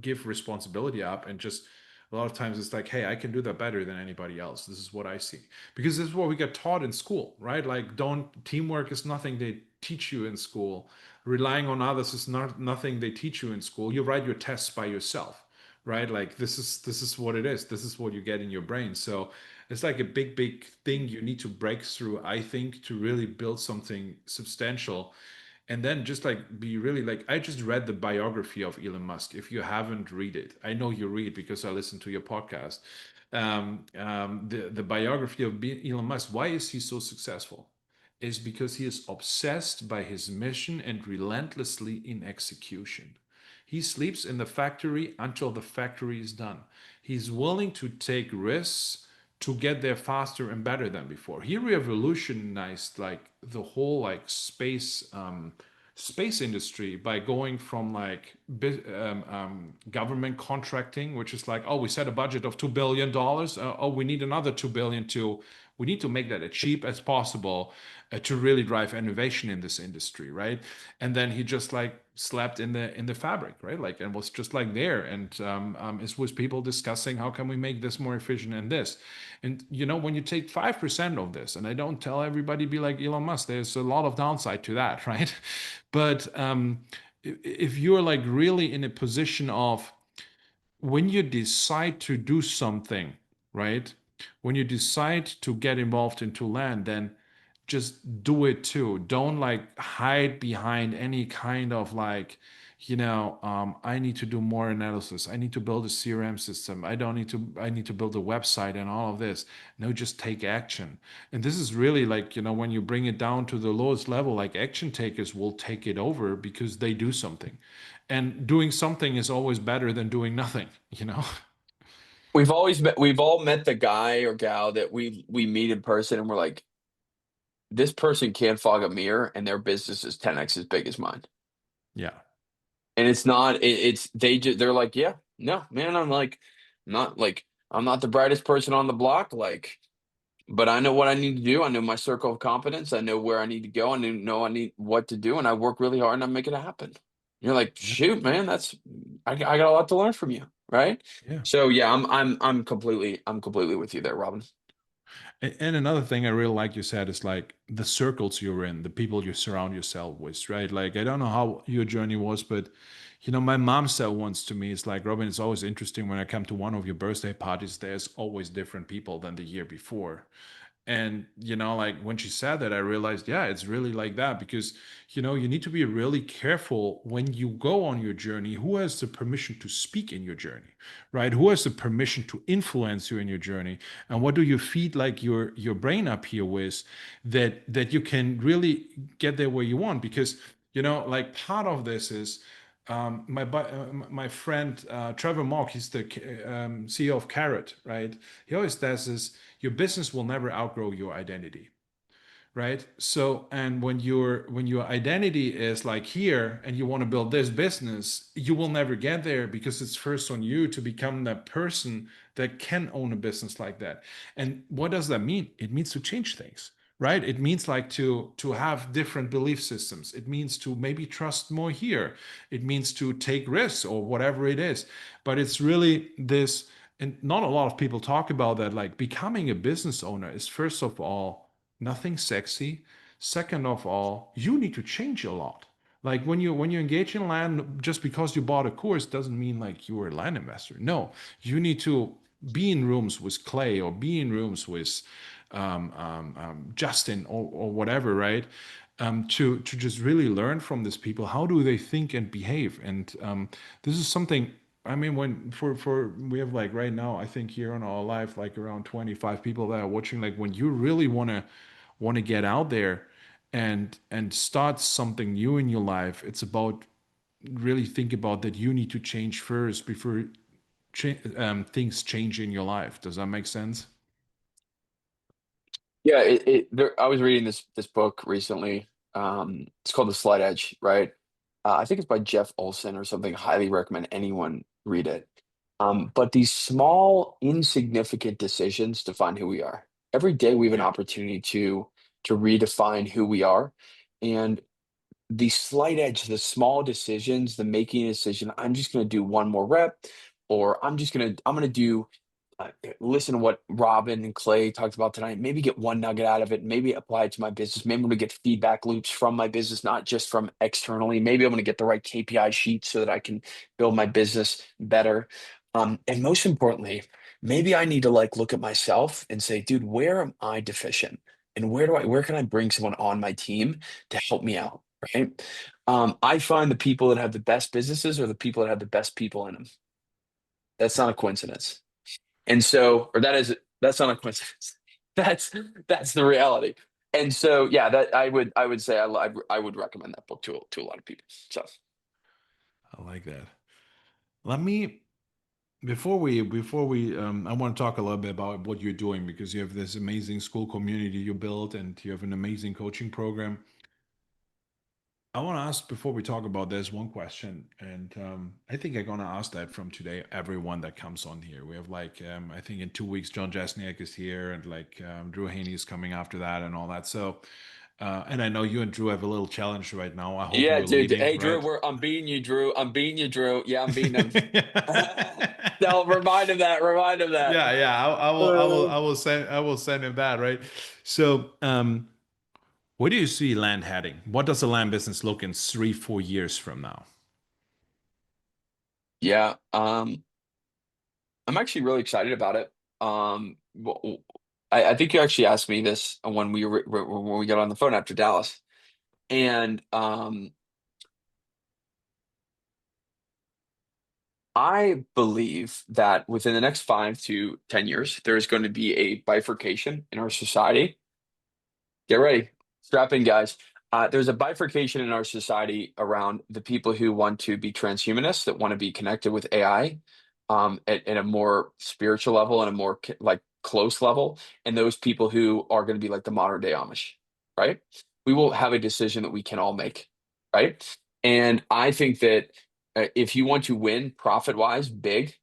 give responsibility up, and just a lot of times it's like, hey, I can do that better than anybody else. This is what I see, because this is what we get taught in school, right? Like, don't teamwork is nothing they teach you in school. Relying on others is not nothing they teach you in school. You write your tests by yourself, right? Like this is what it is. This is what you get in your brain. So it's like a big thing you need to break through, I think, to really build something substantial. And then just like be really like, I just read the biography of Elon Musk. If you haven't read it, I know you read because I listen to your podcast. The biography of Elon Musk. Why is he so successful? Is because he is obsessed by his mission and relentlessly in execution. He sleeps in the factory until the factory is done. He's willing to take risks to get there faster and better than before. He revolutionized like the whole like space industry by going from like government contracting, which is like, oh, we set a budget of $2 billion. Oh, we need another 2 billion to. We need to make that as cheap as possible to really drive innovation in this industry, right? And then he just like slept in the fabric, right? Like, and was just like there, and it was people discussing how can we make this more efficient and this. And you know, when you take 5% of this, and I don't tell everybody be like Elon Musk, there's a lot of downside to that, right? But if you're like really in a position of, when you decide to do something, right? When you decide to get involved into land, then just do it too. Don't like hide behind any kind of like, I need to do more analysis. I need to build a CRM system. I need to build a website and all of this. No, just take action. And this is really like, when you bring it down to the lowest level, like action takers will take it over because they do something. And doing something is always better than doing nothing. We've all met the guy or gal that we meet in person and we're like, this person can't fog a mirror and their business is 10x as big as mine. Yeah. And it's not, they're like, yeah, no, man, I'm not the brightest person on the block. Like, but I know what I need to do. I know my circle of competence. I know where I need to go. I know I need what to do. And I work really hard and I make it happen. You're like, Yeah. shoot, man, I got a lot to learn from you. Right. Yeah. So yeah, I'm completely with you there, Robin. And another thing I really like you said is like the circles you're in, the people you surround yourself with, right? Like, I don't know how your journey was, but my mom said once to me, it's like, Robin, it's always interesting when I come to one of your birthday parties, there's always different people than the year before. And like when she said that, I realized, yeah, it's really like that, because you need to be really careful when you go on your journey. Who has the permission to speak in your journey, right? Who has the permission to influence you in your journey? And what do you feed like your brain up here with, that you can really get there where you want? Because like part of this is my friend Trevor Mock, he's the CEO of Carrot, right? He always says this: your business will never outgrow your identity, right? So, and when your identity is like here and you want to build this business, you will never get there because it's first on you to become that person that can own a business like that. And what does that mean? It means to change things, right? It means like to have different belief systems. It means to maybe trust more here. It means to take risks or whatever it is. But it's really this, and not a lot of people talk about that. Like becoming a business owner is first of all nothing sexy. Second of all, you need to change a lot. Like when you engage in land, just because you bought a course doesn't mean like you are a land investor. No, you need to be in rooms with Clay or be in rooms with Justin or whatever, right? To just really learn from these people. How do they think and behave? And this is something. I mean, when for we have like right now, I think here on our live, like around 25 people that are watching. Like when you really want to get out there and start something new in your life, it's about really think about that you need to change first before things change in your life. Does that make sense? Yeah, I was reading this book recently. It's called The Slight Edge, right? I think it's by Jeff Olson or something. Highly recommend anyone read it. But these small, insignificant decisions define who we are. Every day we have an Yeah. opportunity to redefine who we are, and the slight edge, the small decisions, the making a decision. I'm just going to do one more rep, or I'm going to do listen to what Robin and Clay talked about tonight. Maybe get one nugget out of it. Maybe apply it to my business. Maybe I'm going to get feedback loops from my business, not just from externally. Maybe I'm going to get the right KPI sheet so that I can build my business better. And most importantly, maybe I need to like look at myself and say, dude, where am I deficient? And where can I bring someone on my team to help me out? Right. I find the people that have the best businesses are the people that have the best people in them. That's not a coincidence. And so, or that's not a coincidence. That's that's the reality. And so, yeah, that I would say I would recommend that book to a lot of people. So, I like that. Let me before we I want to talk a little bit about what you're doing because you have this amazing school community you built and you have an amazing coaching program. I want to ask before we talk about this one question, and I think I'm gonna ask that from today. Everyone that comes on here, we have like I think in 2 weeks John Jasniak is here, and like Drew Haney is coming after that, and all that. So, and I know you and Drew have a little challenge right now. I hope yeah, you're dude. leading, Hey, Drew, right? I'm beating you, Drew. I'm beating you, Drew. Yeah, I'm beating him. No, remind him that. Remind him that. Yeah, yeah. Uh, I will send him that, right? So, where do you see land heading? What does the land business look in 3, 4 years from now? yeah. I'm actually really excited about it. I think you actually asked me this when we got on the phone after Dallas, and I believe that within the next 5 to 10 years, there is going to be a bifurcation in our society. Get ready, strap in, guys. There's a bifurcation in our society around the people who want to be transhumanists, that want to be connected with AI, at a more spiritual level and a more like close level, and those people who are going to be like the modern day Amish, right? We will have a decision that we can all make, right? And I think that if you want to win profit wise, big,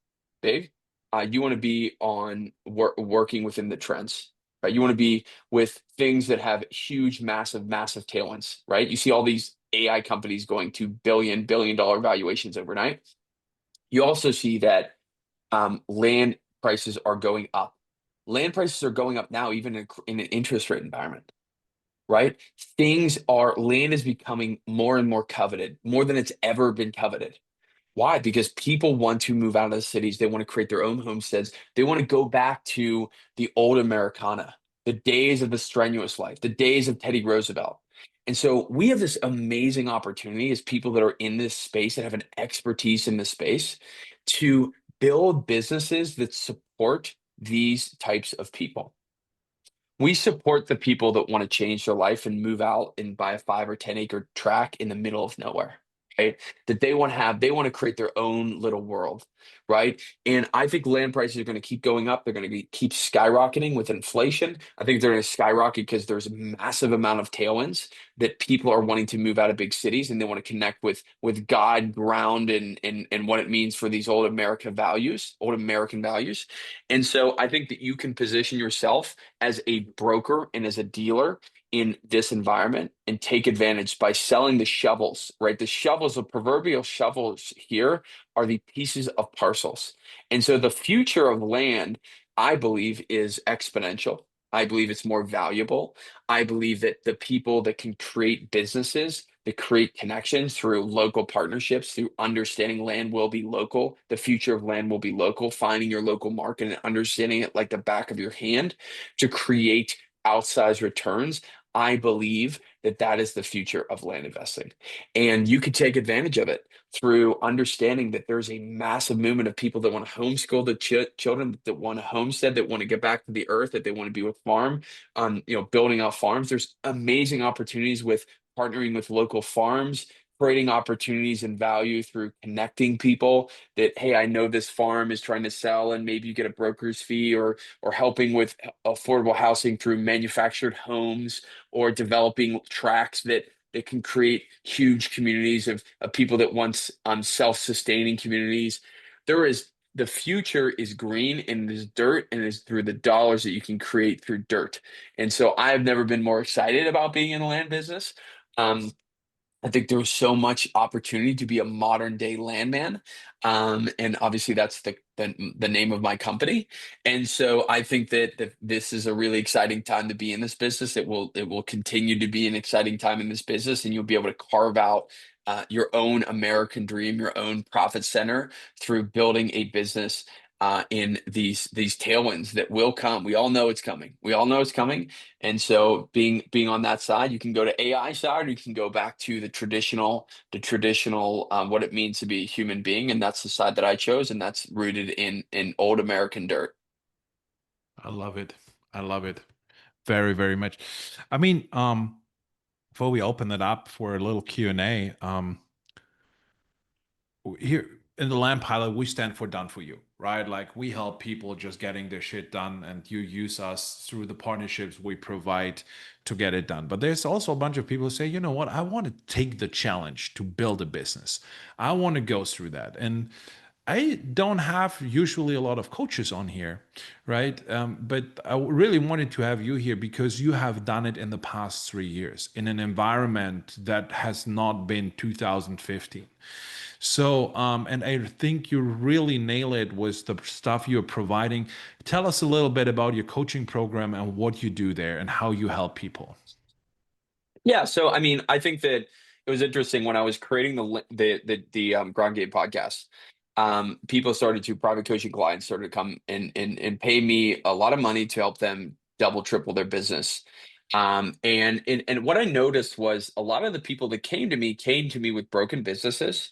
you want to be on working within the trends, right? You want to be with things that have huge, massive tailwinds, right? You see all these AI companies going to billion-dollar valuations overnight. You also see that land prices are going up. Land prices are going up now, even in an interest rate environment, right? Land is becoming more and more coveted, more than it's ever been coveted. Why? Because people want to move out of the cities. They want to create their own homesteads. They want to go back to the old Americana, the days of the strenuous life, the days of Teddy Roosevelt. And so we have this amazing opportunity as people that are in this space, that have an expertise in this space, to build businesses that support these types of people. We support the people that want to change their life and move out and buy a 5 or 10 acre tract in the middle of nowhere. right? That they want to create their own little world, right? And I think land prices are going to keep going up. They're going to keep skyrocketing with inflation. I think they're going to skyrocket because there's a massive amount of tailwinds that people are wanting to move out of big cities, and they want to connect with God, ground, and what it means for these old American values. And so I think that you can position yourself as a broker and as a dealer in this environment and take advantage by selling the shovels, right? The shovels, the proverbial shovels here are the pieces of parcels. And so the future of land, I believe, is exponential. I believe it's more valuable. I believe that the people that can create businesses, that create connections through local partnerships, through understanding land will be local, the future of land will be local, finding your local market and understanding it like the back of your hand to create outsized returns. I believe that that is the future of land investing. And you could take advantage of it through understanding that there's a massive movement of people that want to homeschool the children, that want to homestead, that want to get back to the earth, that they want to be with farm, building out farms. There's amazing opportunities with partnering with local farms, creating opportunities and value through connecting people that, hey, I know this farm is trying to sell, and maybe you get a broker's fee, or helping with affordable housing through manufactured homes, or developing tracks that can create huge communities of people that want self-sustaining communities. The future is green, and it is dirt, and it is through the dollars that you can create through dirt. And so I've never been more excited about being in the land business. Um, I think there's so much opportunity to be a modern day landman. And obviously that's the name of my company. And so I think that this is a really exciting time to be in this business. It will continue to be an exciting time in this business, and you'll be able to carve out your own American dream, your own profit center through building a business in these tailwinds that will come. We all know it's coming. We all know it's coming. And so being on that side, you can go to AI side, or you can go back to the traditional what it means to be a human being, and that's the side that I chose, and that's rooted in old American dirt. I love it. I love it very, very much. I mean, before we open it up for a little Q&A, here in the Lamp Pilot, we stand for done for you, right? Like, we help people just getting their shit done, and you use us through the partnerships we provide to get it done. But there's also a bunch of people who say, you know what, I want to take the challenge to build a business. I want to go through that. And I don't have usually a lot of coaches on here, right? But I really wanted to have you here because you have done it in the past 3 years in an environment that has not been 2015. So, and I think you really nail it with the stuff you're providing. Tell us a little bit about your coaching program and what you do there and how you help people. Yeah, so I mean, I think that it was interesting when I was creating the Ground Game podcast. People started to private coaching clients started to come and pay me a lot of money to help them double, triple their business. And what I noticed was a lot of the people that came to me with broken businesses.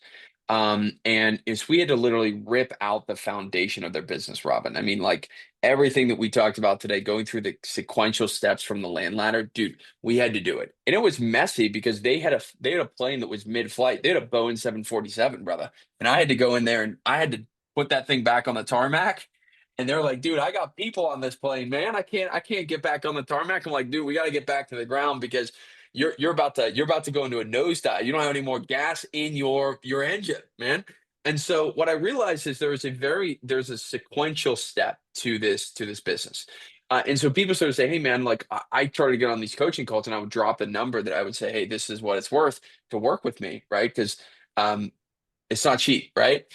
And is we had to literally rip out the foundation of their business, Robin. I mean, like everything that we talked about today, going through the sequential steps from the land ladder, dude, we had to do it. And it was messy because they had a plane that was mid-flight. They had a Boeing 747, brother. And I had to go in there and I had to put that thing back on the tarmac. And they're like, dude, I got people on this plane, man. I can't get back on the tarmac. I'm like, dude, we got to get back to the ground because you're about to go into a nosedive. You don't have any more gas in your engine, man. And so what I realized is there's a sequential step to this business. And so people sort of say, hey man, like I tried to get on these coaching calls, and I would drop a number that I would say, hey, this is what it's worth to work with me, right? Because it's not cheap, right?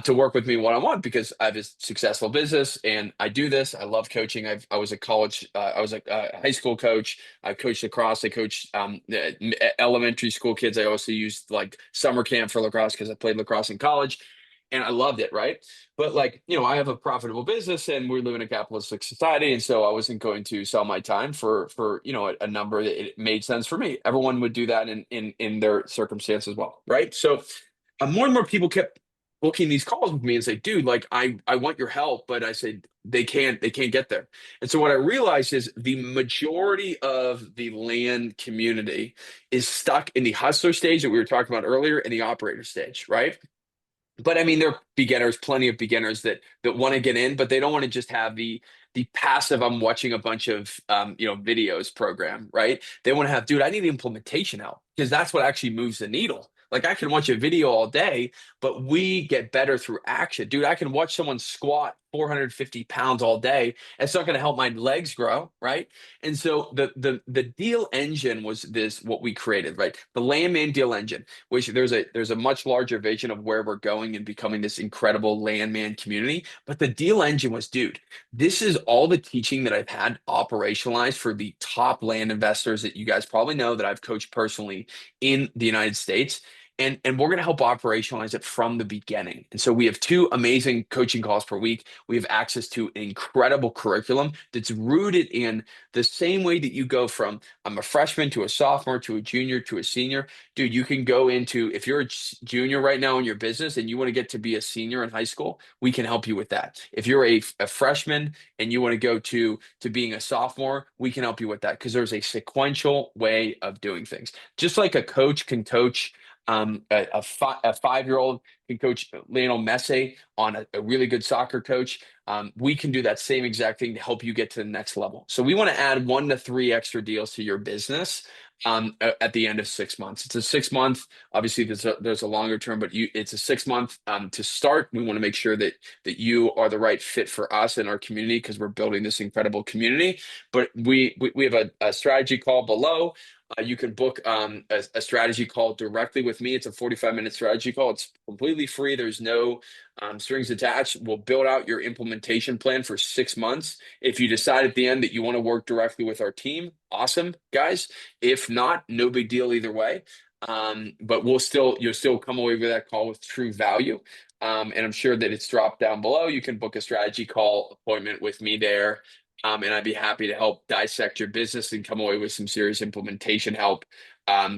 To work with me one-on-one because I have a successful business and I do this. I love coaching. I was a high school coach. I coached lacrosse. I coached elementary school kids. I also used like summer camp for lacrosse because I played lacrosse in college and I loved it, right? But like, I have a profitable business and we live in a capitalistic society. And so I wasn't going to sell my time for a number that it made sense for me. Everyone would do that in their circumstance as well, right? So more and more people kept booking these calls with me and say, dude, like I want your help, but I said they can't get there. And so what I realized is the majority of the land community is stuck in the hustler stage that we were talking about earlier and the operator stage, right? But I mean, there are beginners, plenty of beginners that want to get in, but they don't want to just have the passive. I'm watching a bunch of videos program, right? They want to have, dude, I need implementation help because that's what actually moves the needle. Like I can watch a video all day, but we get better through action, dude. I can watch someone squat 450 pounds all day. It's not going to help my legs grow, right? And so the deal engine was this what we created, right? The Landman deal engine, which there's a much larger vision of where we're going and becoming this incredible landman community. But the deal engine was, dude, this is all the teaching that I've had operationalized for the top land investors that you guys probably know that I've coached personally in the United States. And we're going to help operationalize it from the beginning. And so we have 2 amazing coaching calls per week. We have access to an incredible curriculum that's rooted in the same way that you go from I'm a freshman to a sophomore to a junior to a senior. Dude, you can go into, if you're a junior right now in your business and you want to get to be a senior in high school, we can help you with that. If you're a freshman and you want to go to being a sophomore, we can help you with that because there's a sequential way of doing things. Just like a coach can coach a 5-year-old can coach Lionel Messi on a really good soccer coach. We can do that same exact thing to help you get to the next level. So we want to add 1 to 3 extra deals to your business at the end of 6 months. It's a 6-month. Obviously, there's a longer term, but it's a 6-month to start. We want to make sure that you are the right fit for us and our community because we're building this incredible community. But we have a strategy call below. You can book a strategy call directly with me. It's a 45-minute strategy call. It's completely free. There's no strings attached. We'll build out your implementation plan for 6 months. If you decide at the end that you want to work directly with our team, awesome, guys. If not, no big deal either way. But you'll still come away with that call with true value. And I'm sure that it's dropped down below. You can book a strategy call appointment with me there. And I'd be happy to help dissect your business and come away with some serious implementation help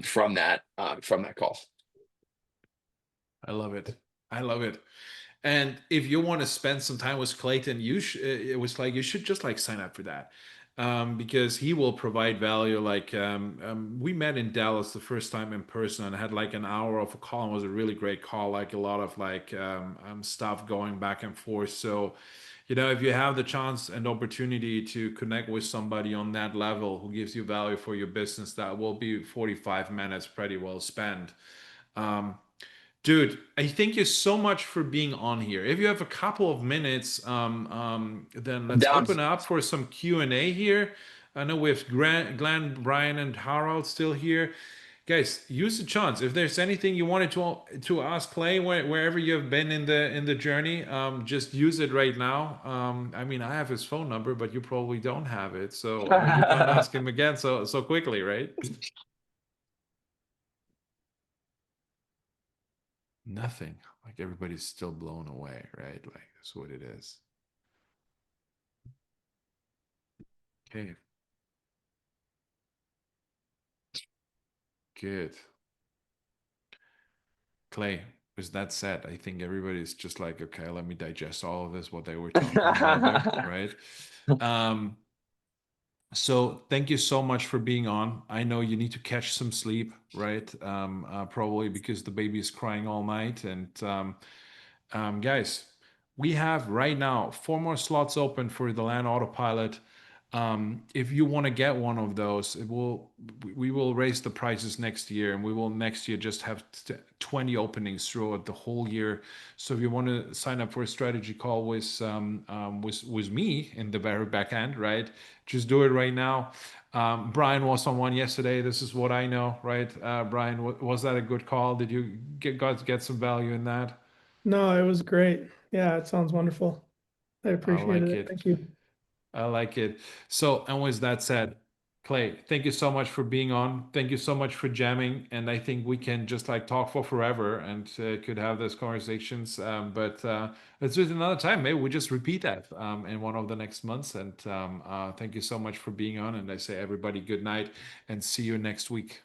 from that call. I love it. I love it. And if you want to spend some time with Clayton, it was like you should just like sign up for that, because he will provide value. Like we met in Dallas the first time in person and had like an hour of a call. And it was a really great call, like a lot of like stuff going back and forth. So, if you have the chance and opportunity to connect with somebody on that level who gives you value for your business, that will be 45 minutes pretty well spent. Um, Dude, I thank you so much for being on here. If you have a couple of minutes, then I'm let's down. open up for some Q&A here. I know we have Glenn, Brian, and Harold still here. Guys, use the chance. If there's anything you wanted to ask Clay, wherever you have been in the journey, just use it right now. I mean, I have his phone number, but you probably don't have it, so you can't ask him again so quickly, right? Nothing. Like everybody's still blown away, right? Like that's what it is. Okay. Good. Clay, with that said, I think everybody's just like, okay, let me digest all of this, what they were talking about there, right? So thank you so much for being on. I know you need to catch some sleep, right? Probably because the baby is crying all night. And guys, we have right now 4 more slots open for the Land Autopilot. If you want to get one of those, we will raise the prices next year, and we will next year just have 20 openings throughout the whole year. So if you want to sign up for a strategy call with me in the very back end, right? Just do it right now. Brian was on one yesterday. This is what I know, right? Brian, was that a good call? Did you get some value in that? No, it was great. Yeah, it sounds wonderful. I I appreciated like it. it. Thank you. I like it. So, and with that said, Clay, thank you so much for being on. Thank you so much for jamming. And I think we can just like talk for forever and could have those conversations. But let's do it another time. Maybe we just repeat that in one of the next months. And thank you so much for being on. And I say, everybody, good night and see you next week.